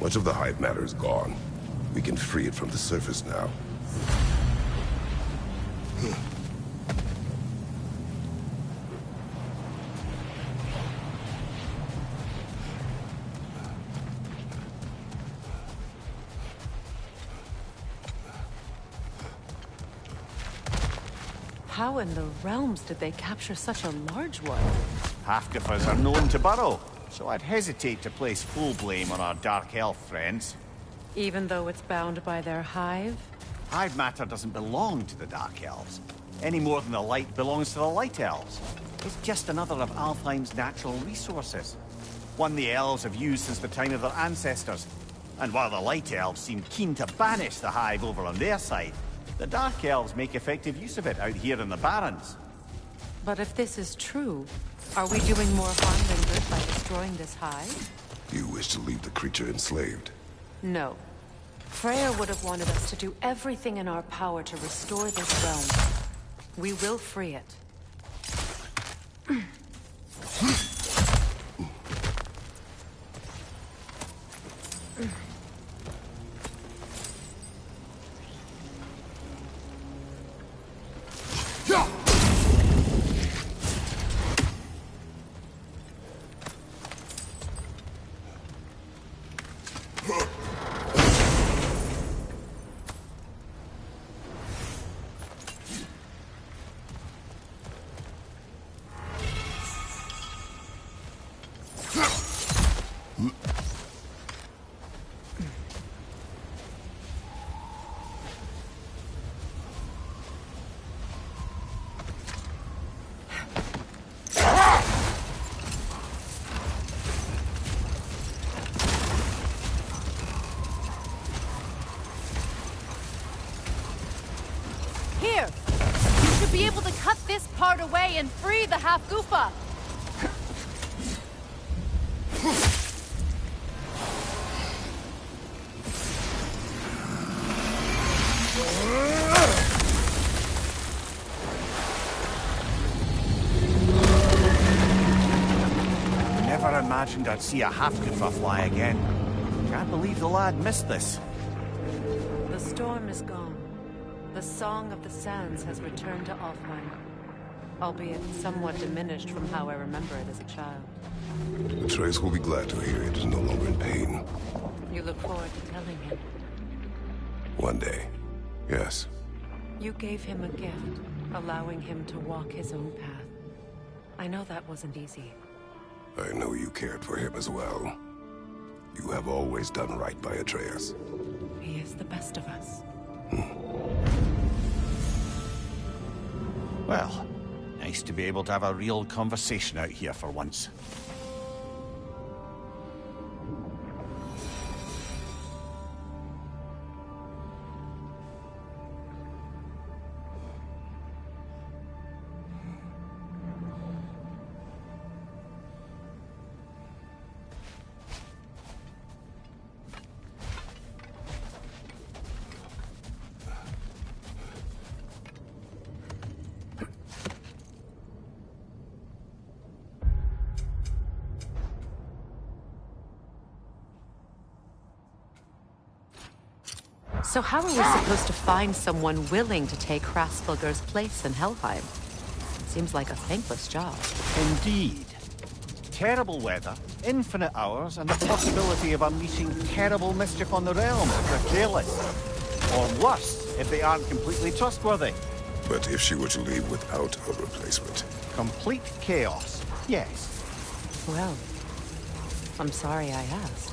Much of the hive matter is gone. We can free it from the surface now. How in the realms did they capture such a large one? Half-giffers are known to burrow, so I'd hesitate to place full blame on our Dark Elf friends. Even though it's bound by their hive? Hive matter doesn't belong to the Dark Elves, any more than the light belongs to the Light Elves. It's just another of Alfheim's natural resources. One the Elves have used since the time of their ancestors. And while the Light Elves seem keen to banish the hive over on their side, the Dark Elves make effective use of it out here in the Barrens. But if this is true, are we doing more harm than good by destroying this hive? You wish to leave the creature enslaved? No. Freya would have wanted us to do everything in our power to restore this realm. We will free it. Here! You should be able to cut this part away and free the half-goofa! Never imagined I'd see a half-goofa fly again. Can't believe the lad missed this. The storm is gone. The Song of the Sands has returned to Alfhaim, albeit somewhat diminished from how I remember it as a child. Trace will be glad to hear it is no longer in pain. You look forward to telling him. One day, yes. You gave him a gift, allowing him to walk his own path. I know that wasn't easy. I know you cared for him as well. You have always done right by Atreus. He is the best of us. Well, nice to be able to have a real conversation out here for once. So how are we supposed to find someone willing to take Hraesvelgur's place in Helheim? Seems like a thankless job. Indeed. Terrible weather, infinite hours, and the possibility of unleashing terrible mischief on the realm if they're careless. Or worse, if they aren't completely trustworthy. But if she were to leave without a replacement? Complete chaos, yes. Well, I'm sorry I asked.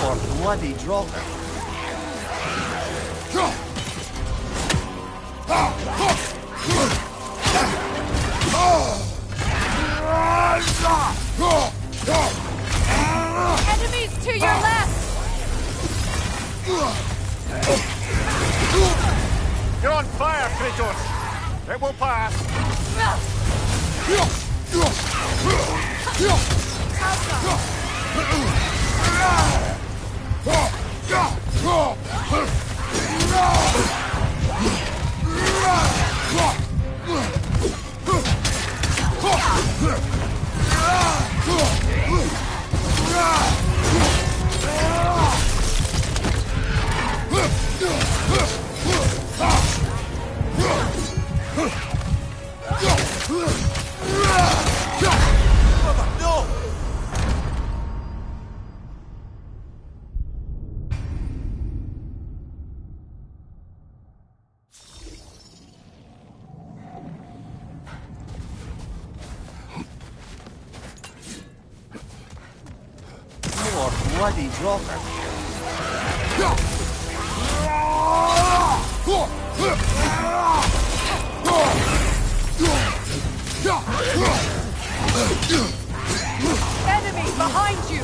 Or bloody Draugr. Enemies to your left! You're on fire, Kratos! It will pass! Bloody dropper. Enemy behind you!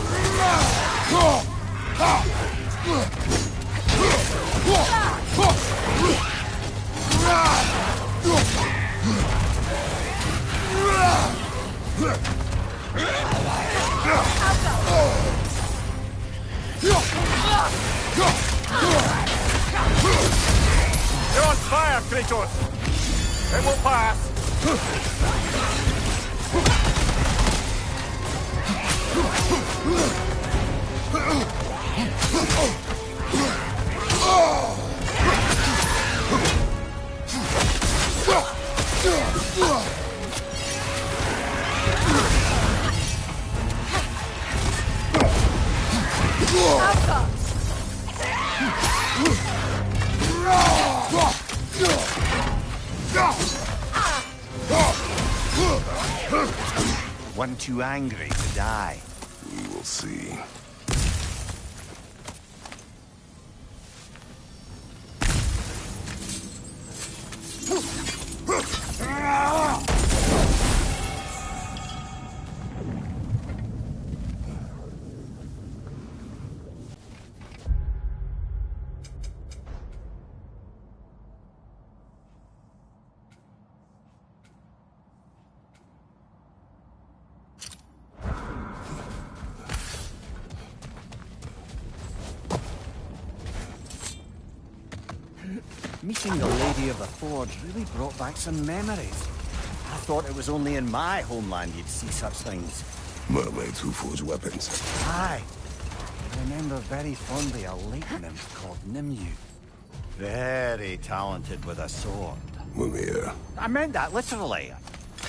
You're on fire, Kratos! It will pass! One too angry to die. We will see. Meeting the Lady of the Forge really brought back some memories. I thought it was only in my homeland you'd see such things. Mermaids who forge weapons. Aye. I remember very fondly a lake nymph called Nimue. Very talented with a sword. Mimir. I meant that literally.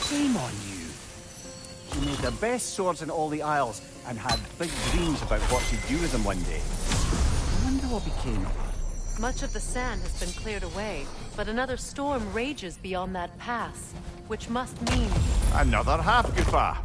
Shame on you. She made the best swords in all the Isles and had big dreams about what she'd do with them one day. I wonder what became of her. Much of the sand has been cleared away, but another storm rages beyond that pass, which must mean... Another half-goofa.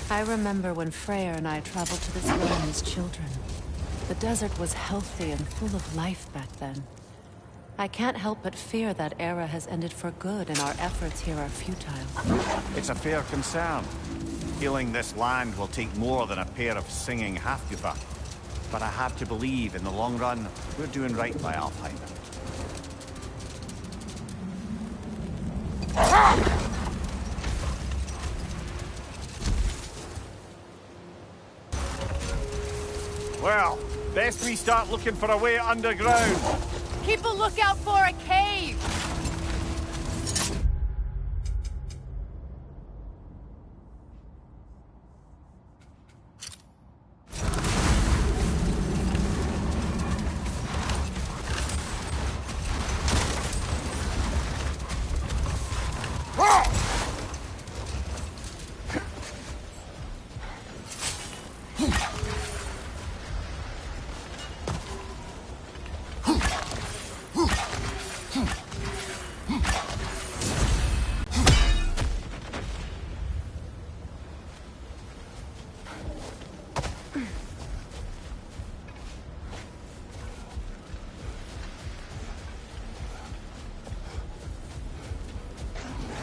I remember when Freyr and I traveled to this realm as children. The desert was healthy and full of life back then. I can't help but fear that era has ended for good and our efforts here are futile. It's a fair concern. Healing this land will take more than a pair of singing half-goofa. But I have to believe, in the long run, we're doing right by Alfhaim. Well, best we start looking for a way underground. Keep a lookout for a cave!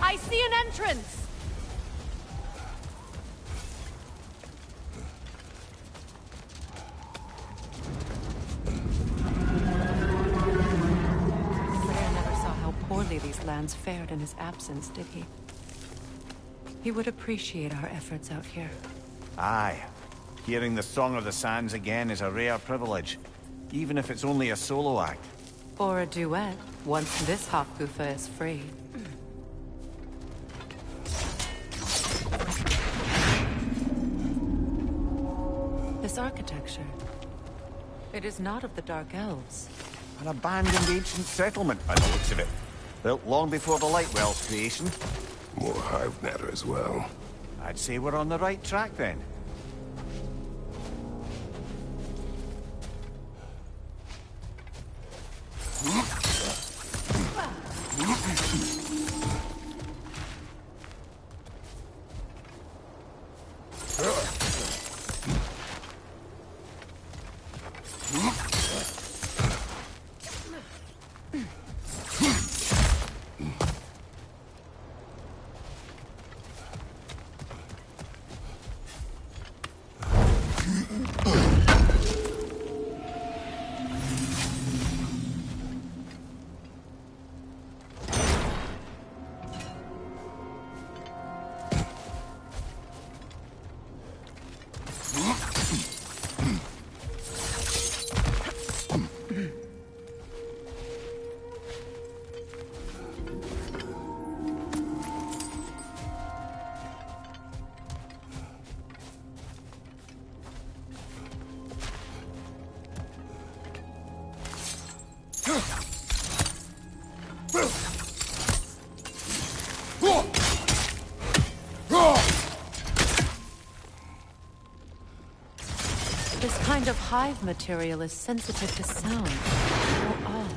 I see an entrance! poorly these lands fared in his absence, did he? He would appreciate our efforts out here. Aye. Hearing the Song of the Sands again is a rare privilege, even if it's only a solo act. Or a duet, once this Hofgufa is free. This architecture. It is not of the Dark Elves. An abandoned ancient settlement, by the looks of it. Built long before the Lightwell's creation. More hive matter as well. I'd say we're on the right track then. This kind of hive material is sensitive to sound. How odd.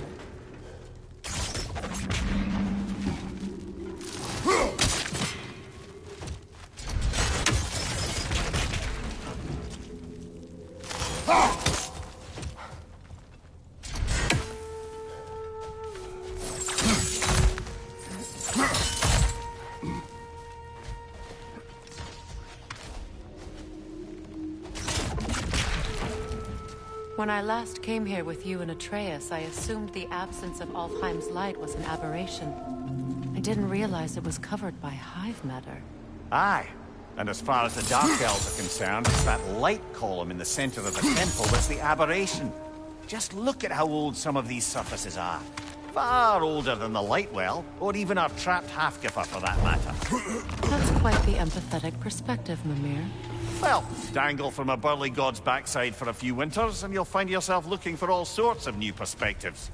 When I last came here with you and Atreus, I assumed the absence of Alfheim's light was an aberration. I didn't realize it was covered by hive matter. Aye. And as far as the Dark Elves are concerned, it's that light column in the center of the temple that's the aberration. Just look at how old some of these surfaces are. Far older than the Lightwell, or even our trapped Hofgufa for that matter. That's quite the empathetic perspective, Mimir. Well, dangle from a burly god's backside for a few winters, and you'll find yourself looking for all sorts of new perspectives.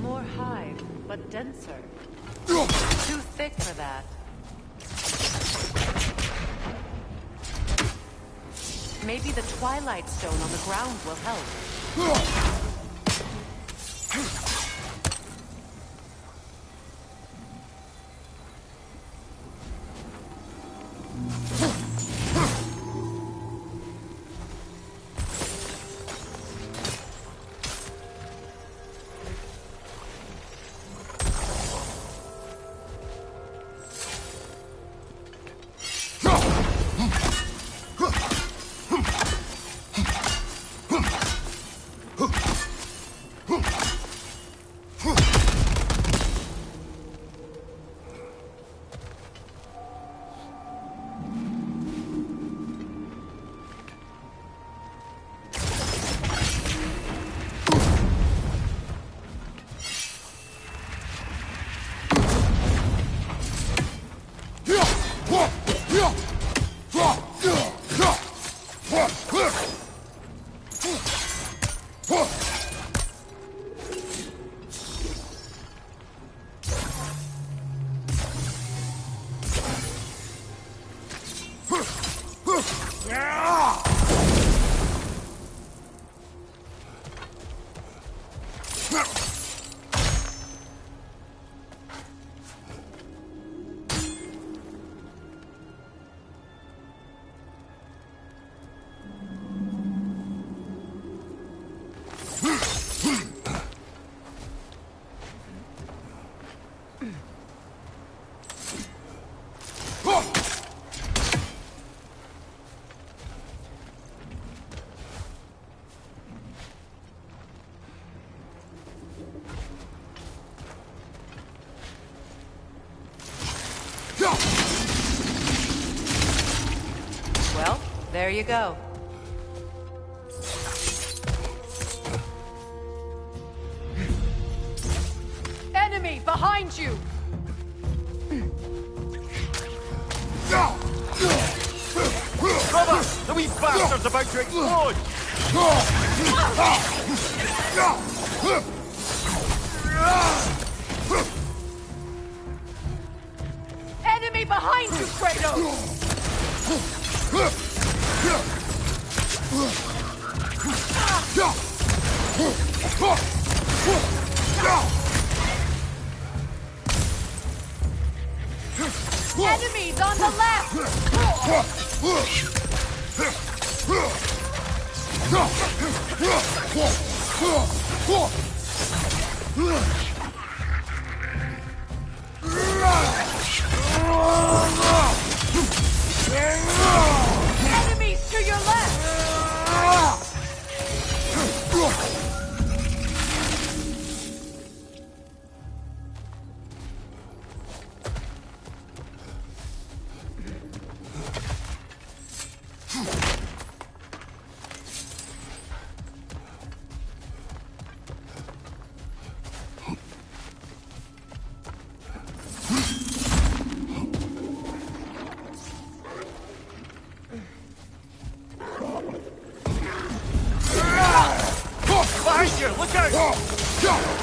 More hive, but denser. Too thick for that. Maybe the Twilight Stone on the ground will help. There you go. Enemy behind you! Brother! The wee bastard's about to explode! Enemy behind you, Kratos! Enemies on the left! Enemies to your left! Behind you! Look out! Behind you!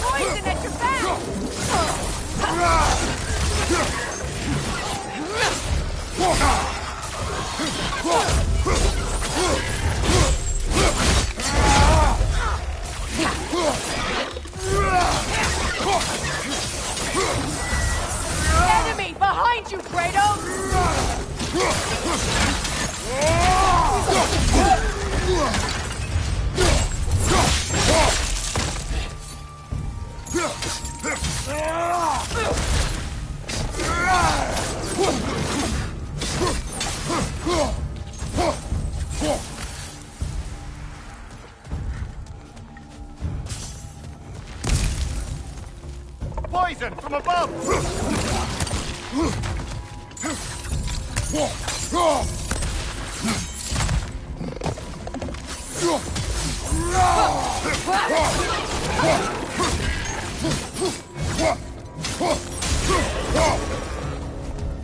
Poison at your back! Enemy behind you, Kratos! Poison from above!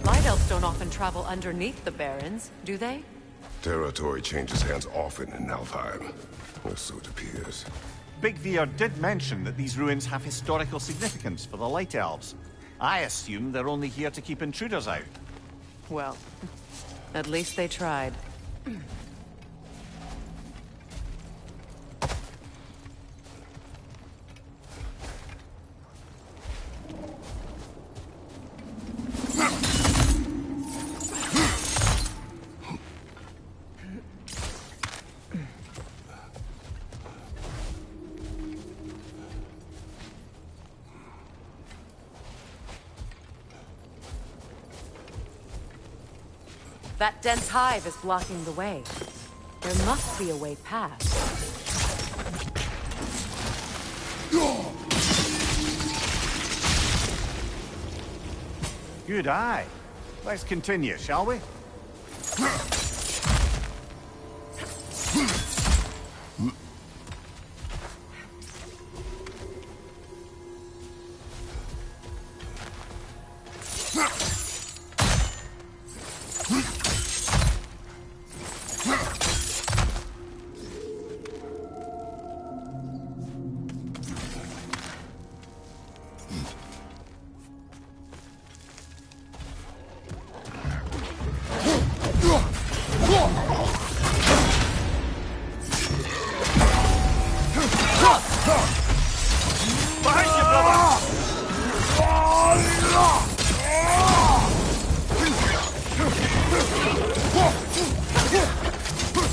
Light elves don't often travel underneath the Barrens, do they? Territory changes hands often in Alfhaim, or so it appears. Big Veer did mention that these ruins have historical significance for the Light Elves. I assume they're only here to keep intruders out. Well, at least they tried. That dense hive is blocking the way. There must be a way past. Good eye. Let's continue, shall we?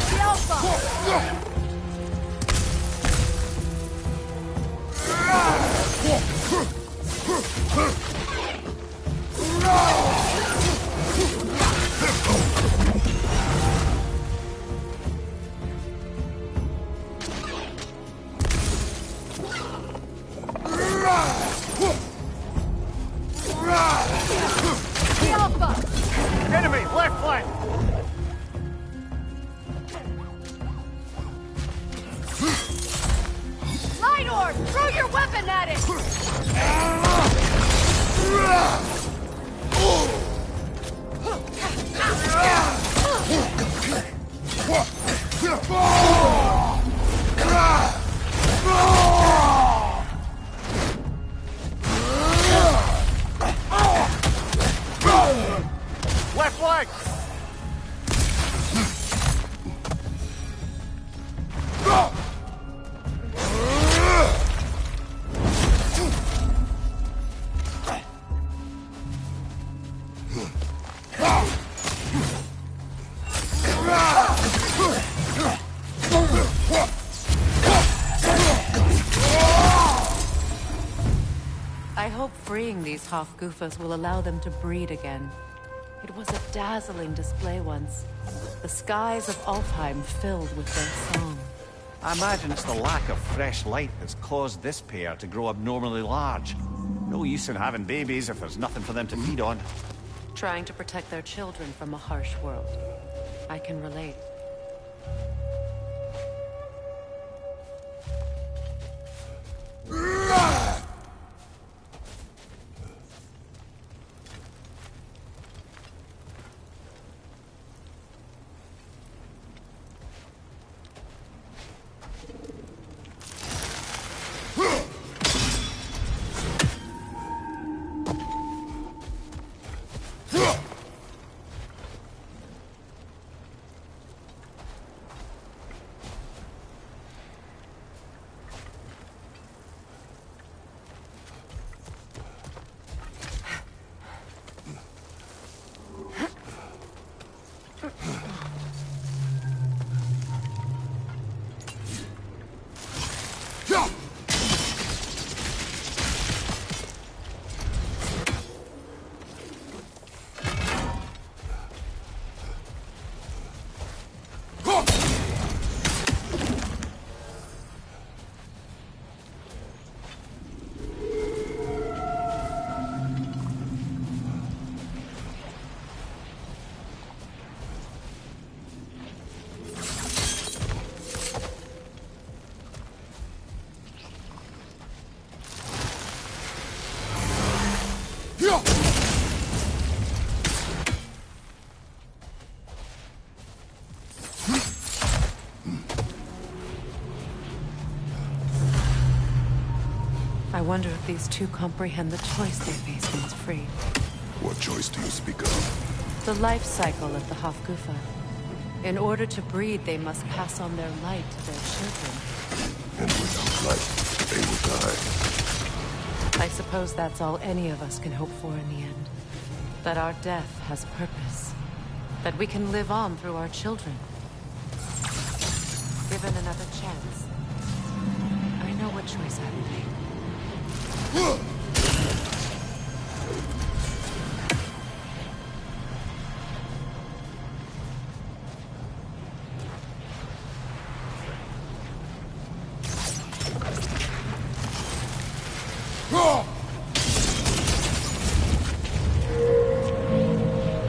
The Alpha! The Alpha! Enemy, left flank! Light Orb! Throw your weapon at it! Left flank! I hope freeing these Hofgufas will allow them to breed again. It was a dazzling display once. The skies of Alfhaim filled with their song. I imagine it's the lack of fresh light that's caused this pair to grow abnormally large. No use in having babies if there's nothing for them to feed on. Trying to protect their children from a harsh world. I can relate. I wonder if these two comprehend the choice they face once freed. What choice do you speak of? The life cycle of the Hofgufa. In order to breed, they must pass on their light to their children. And without light, they will die. I suppose that's all any of us can hope for in the end. That our death has purpose. That we can live on through our children. Given another chance, I know what choice I would make.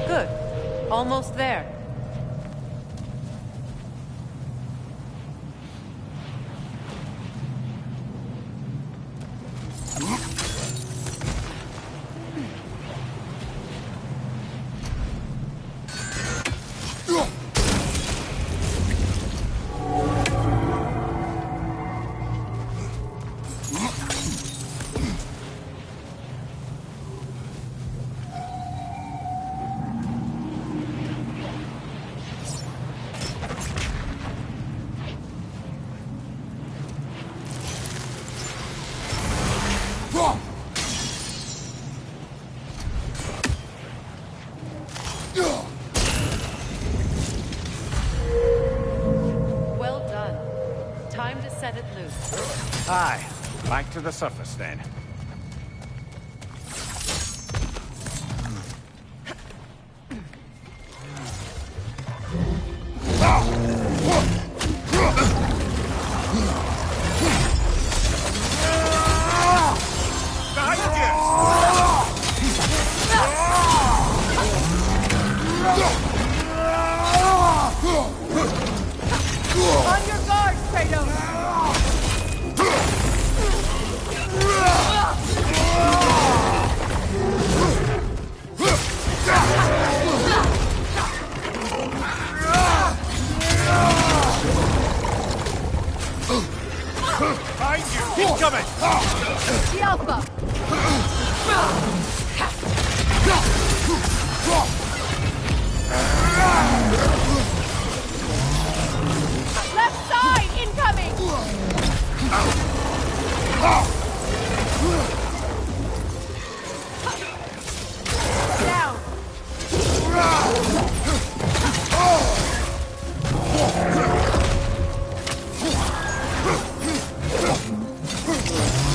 Good. Almost there. Back to the surface, then. On your guard, Kratos! Behind you! Keep coming! The Alpha! Left side incoming! Down!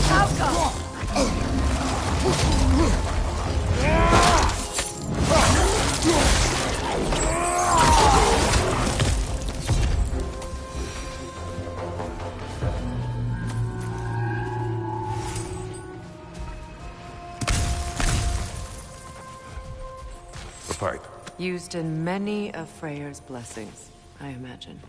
Alpha! The pipe. Used in many of Freyr's blessings, I imagine.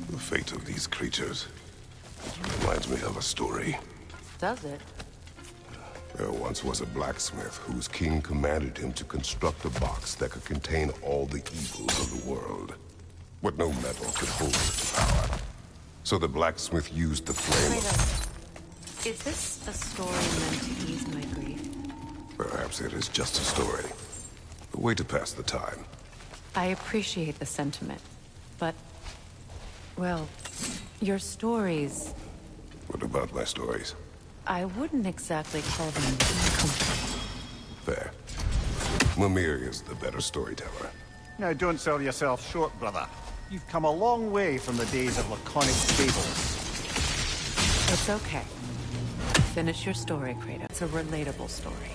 The fate of these creatures reminds me of a story. Does it? There once was a blacksmith whose king commanded him to construct a box that could contain all the evils of the world. But no metal could hold such power. So the blacksmith used the flame of... Kratos, is this a story meant to ease my grief? Perhaps it is just a story. A way to pass the time. I appreciate the sentiment, but... well, your stories... What about my stories? I wouldn't exactly call them comforting. Fair. Mimir is the better storyteller. Now, don't sell yourself short, brother. You've come a long way from the days of laconic fables. It's okay. Finish your story, Kratos. It's a relatable story.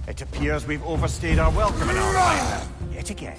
It appears we've overstayed our welcome in Alfhaim. Yet again.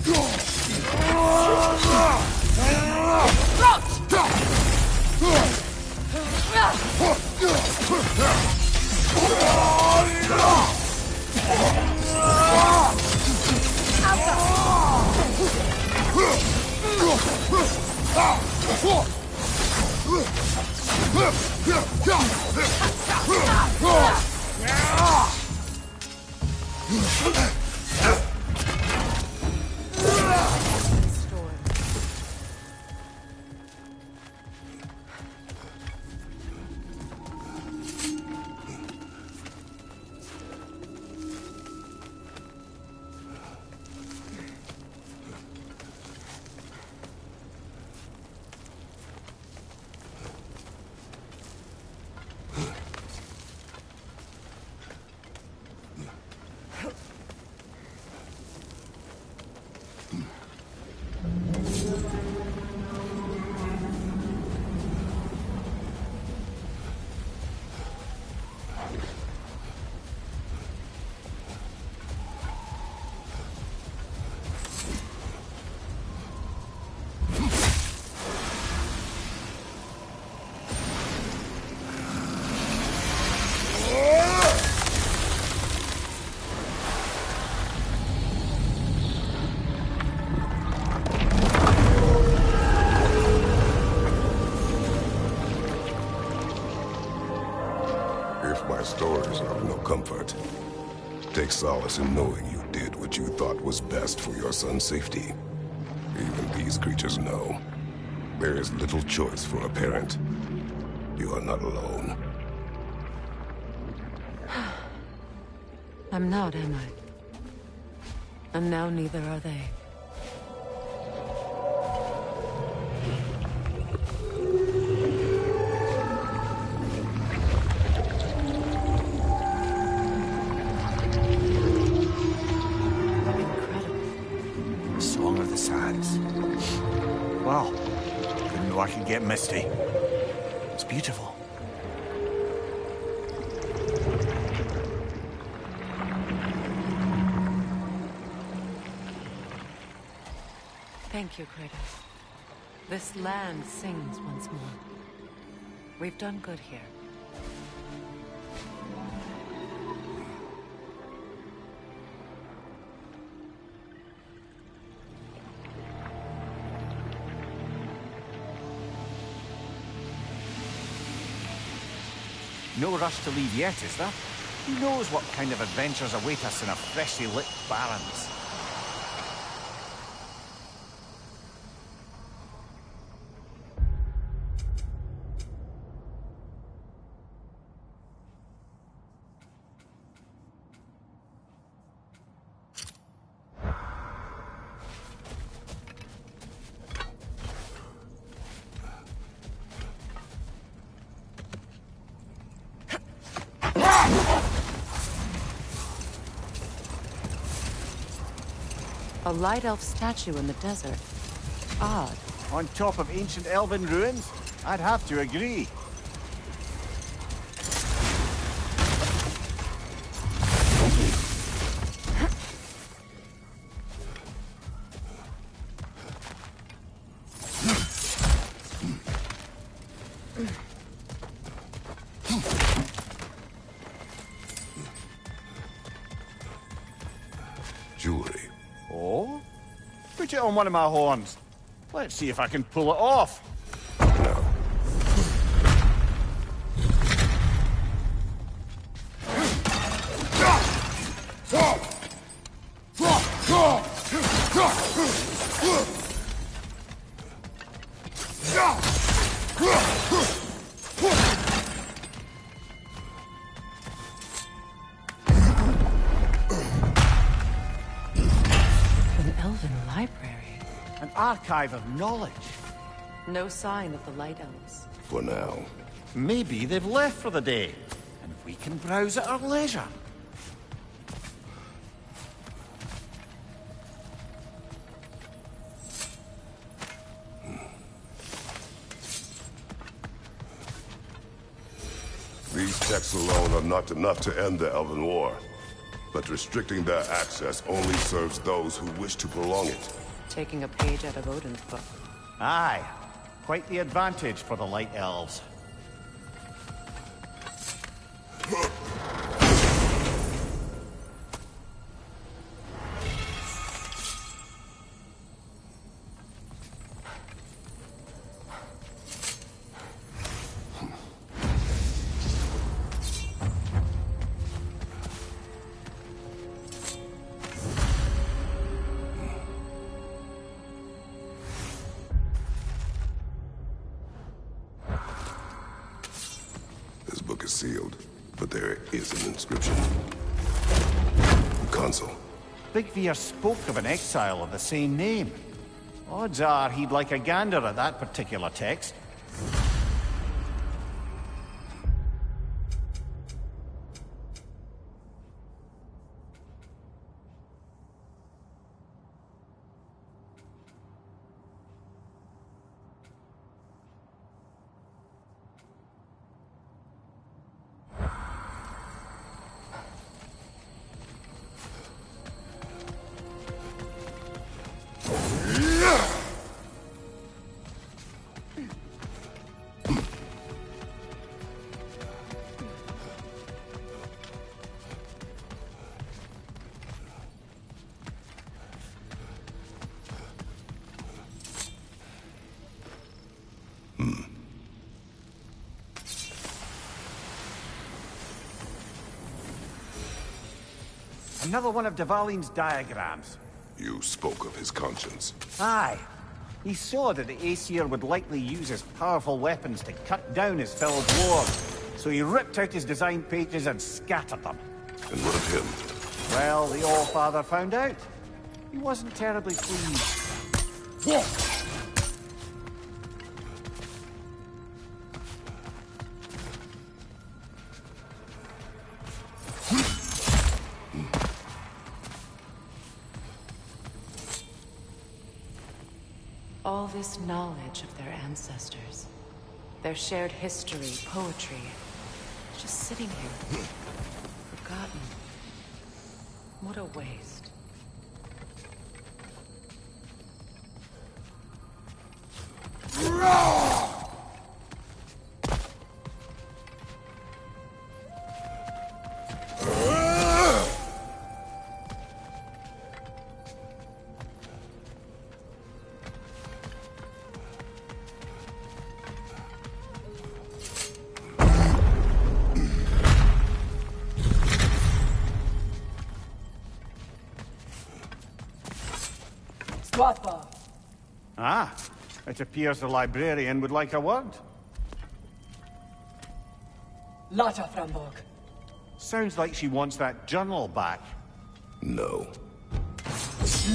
Stories are of no comfort. Take solace in knowing you did what you thought was best for your son's safety. Even these creatures know. There is little choice for a parent. You are not alone. I'm not, am I? And now neither are they. Wow. Didn't know I could get misty. It's beautiful. Thank you, Kratos. This land sings once more. We've done good here. No rush to leave yet, is there? Who knows what kind of adventures await us in our freshly lit barrens? A light elf statue in the desert. Odd. On top of ancient elven ruins? I'd have to agree. Jewelry. Oh? Put it on one of my horns. Let's see if I can pull it off. No. An archive of knowledge. No sign of the Light Elves. For now. Maybe they've left for the day, and we can browse at our leisure. These texts alone are not enough to end the Elven War. But restricting their access only serves those who wish to prolong it. Taking a page out of Odin's book. Aye. Quite the advantage for the Light Elves. sealed, but there is an inscription. Consul. Big Veer spoke of an exile of the same name. Odds are he'd like a gander at that particular text. Another one of Dvalin's diagrams. You spoke of his conscience. Aye. He saw that the Aesir would likely use his powerful weapons to cut down his fellow dwarves, so he ripped out his design pages and scattered them. And what of him? Well, the Allfather found out. He wasn't terribly pleased. All this knowledge of their ancestors, their shared history, poetry, just sitting here, forgotten. What a waste. Ah, it appears the librarian would like a word. Lata Framborg. Sounds like she wants that journal back. No. Use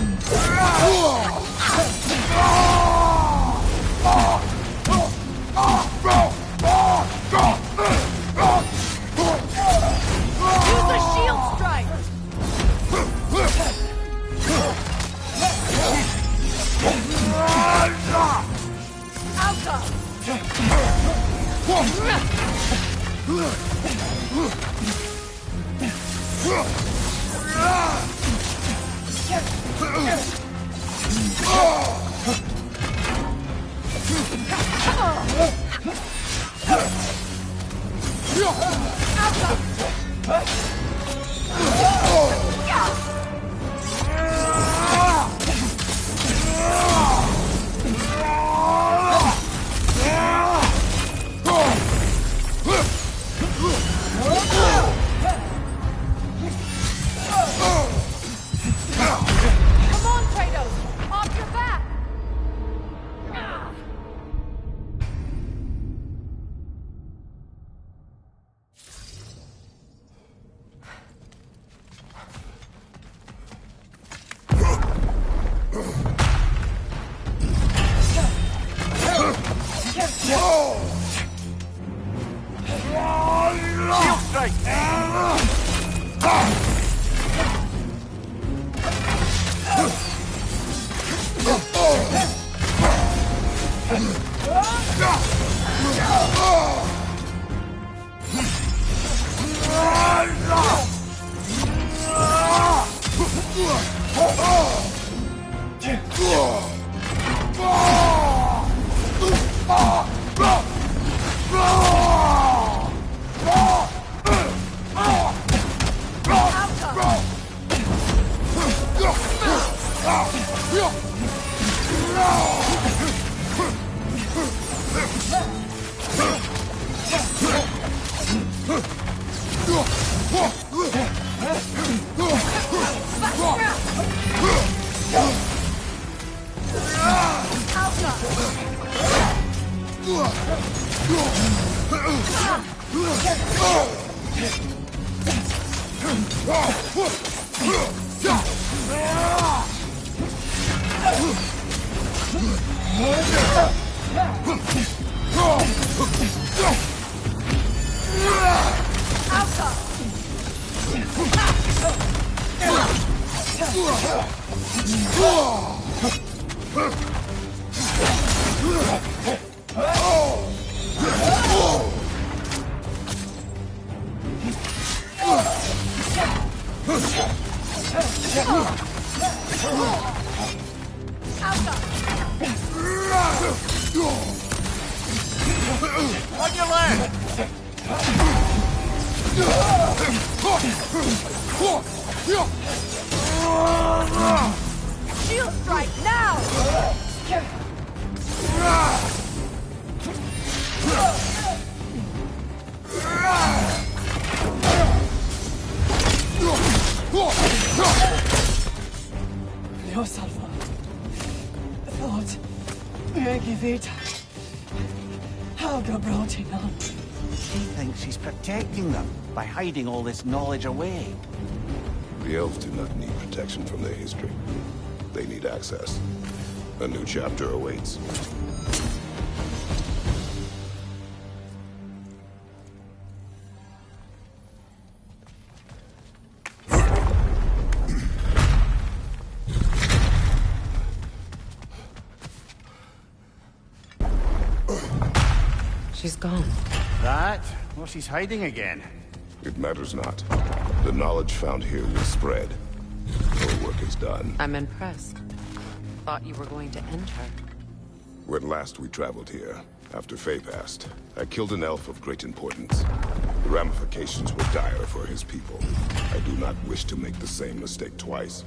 a shield strike! On your left! Shield strike now! Your Salva. Thought. Megivita. Helga brought him on. She thinks she's protecting them by hiding all this knowledge away. The elves do not need protection from their history. They need access. A new chapter awaits. She's gone. That? Well, she's hiding again. It matters not. The knowledge found here will spread. Her work is done. I'm impressed. Thought you were going to end her. When last we traveled here, after Faye passed, I killed an elf of great importance. The ramifications were dire for his people. I do not wish to make the same mistake twice.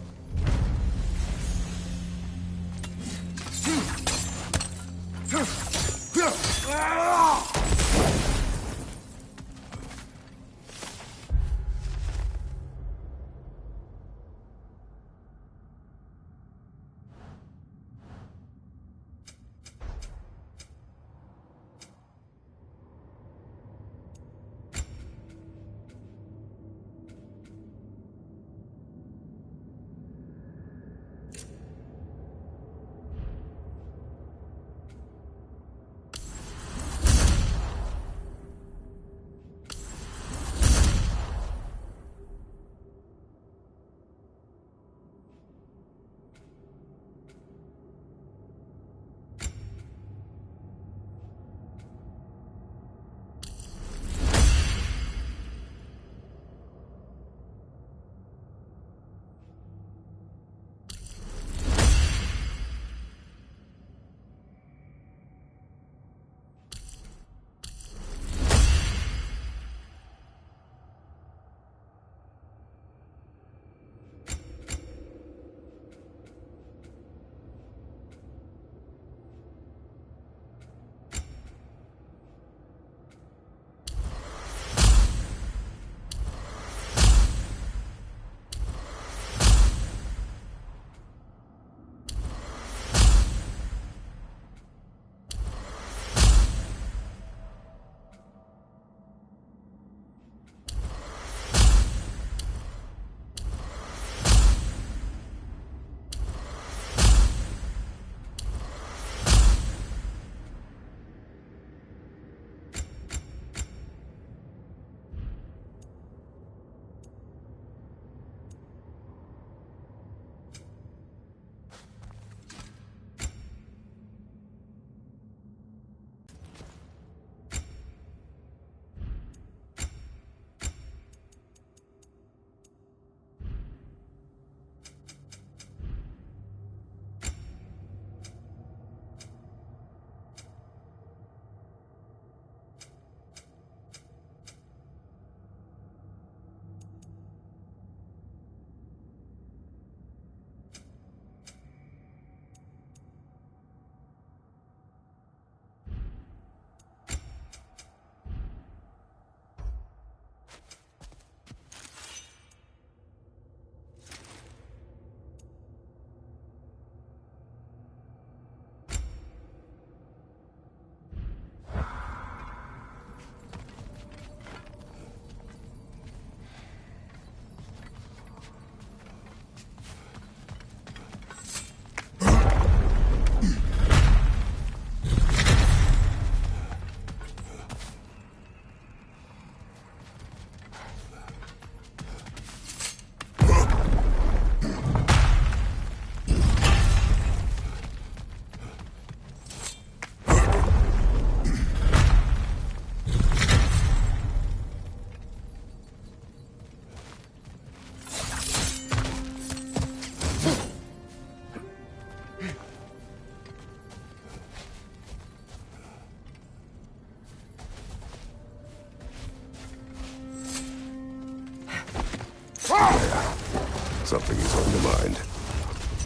Something is on your mind.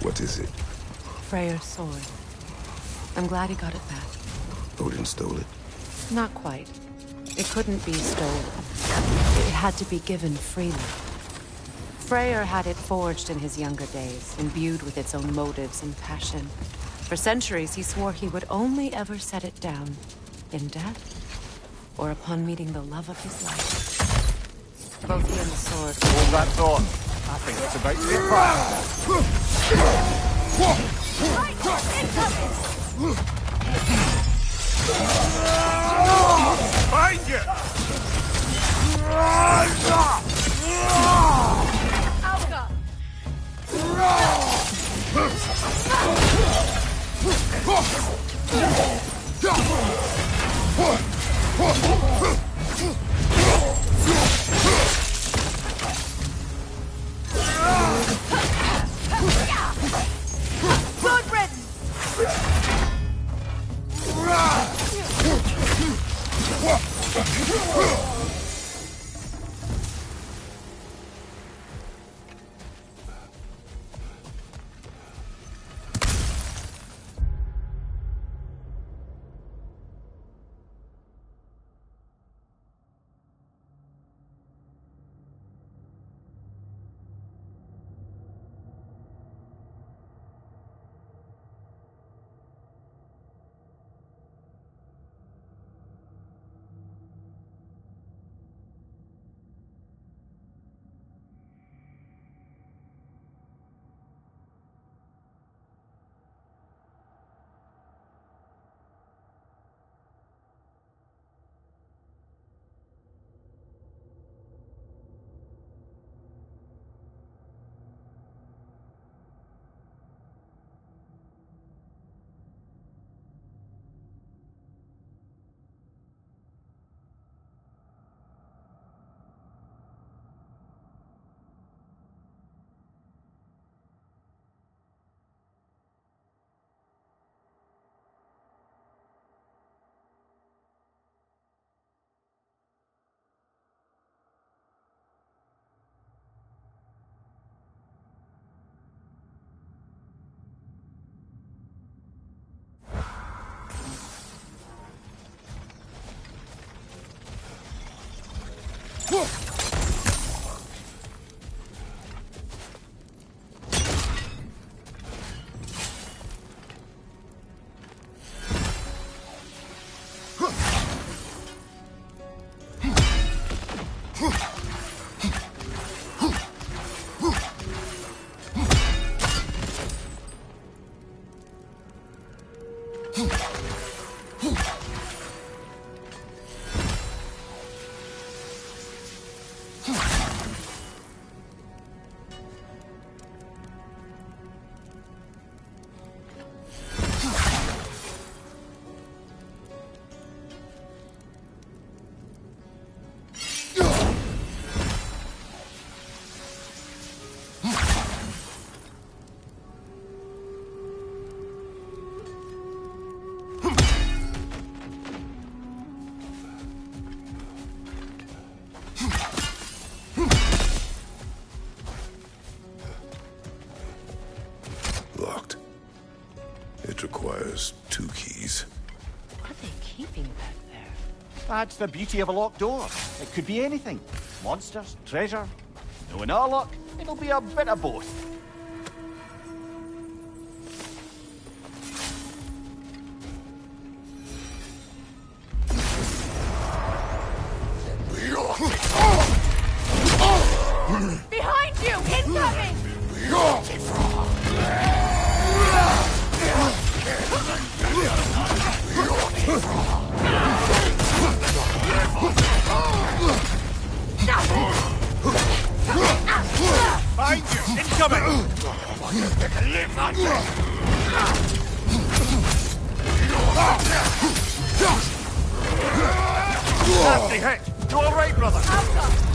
What is it? Freyr's sword. I'm glad he got it back. Odin stole it? Not quite. It couldn't be stolen. It had to be given freely. Freyr had it forged in his younger days, imbued with its own motives and passion. For centuries, he swore he would only ever set it down in death or upon meeting the love of his life. Both he and the sword. Hold that thought. I think it's about to get Find you! Good riddance! Locked. It requires 2 keys. What are they keeping back there? That's the beauty of a locked door. It could be anything. Monsters, treasure. Knowing our luck, it'll be a bit of both. Behind you! Incoming! Find you! Incoming! Nasty hit! You all right, brother? Alpha!